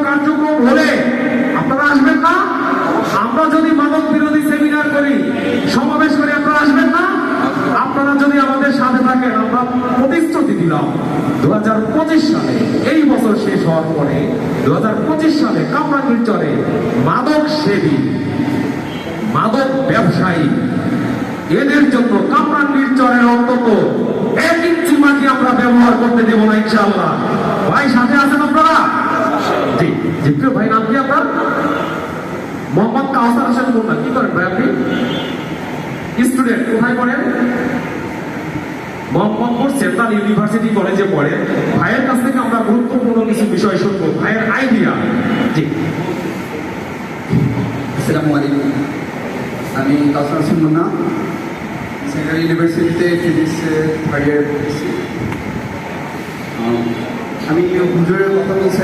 কার্যক্রম হলে আপনারা আসবেন না? আমরা যদি মাদক বিরোধী সেমিনার করি, সমাবেশ করি, আপনারা আসবেন না? আপনারা যদি আমাদের সাথে থাকেন, আমরা প্রতিশ্রুতি দিলাম 2025 সালে, এই বছর শেষ হওয়ার পরে 2025 সালে কামরাঙ্গীর চরে মাদক সেবী, মাদক ব্যবসায়ী এদের জন্য কামরাঙ্গীর চরের অন্তত 1 ইঞ্চি মাটি আমরা ব্যবহার করতে দেব না, ইনশাআল্লাহ। ভাই সাথে আছেন আপনারা? জি জি, প্রিয় ভাই, নাম কি আপনার? মোহাম্মদ কাউসার হোসেন মুন্না। কি করেন ভাই আপনি? স্টুডেন্ট। কোথায় পড়েন? মোহাম্মদপুর সেন্ট্রাল ইউনিভার্সিটি কলেজে পড়ে। ভাইয়ের কাছ থেকে আমরা গুরুত্বপূর্ণ কিছু বিষয় শুনবো, ভাইয়ের আইডিয়া। জি, আসসালামু আলাইকুম। আমি কাউসার হোসেন মুন্না, সেন্ট্রাল ইউনিভার্সিটিতে ফিজিক্সে থার্ড ইয়ার পড়তেছি। আমি হুজুরের কথা বলছি।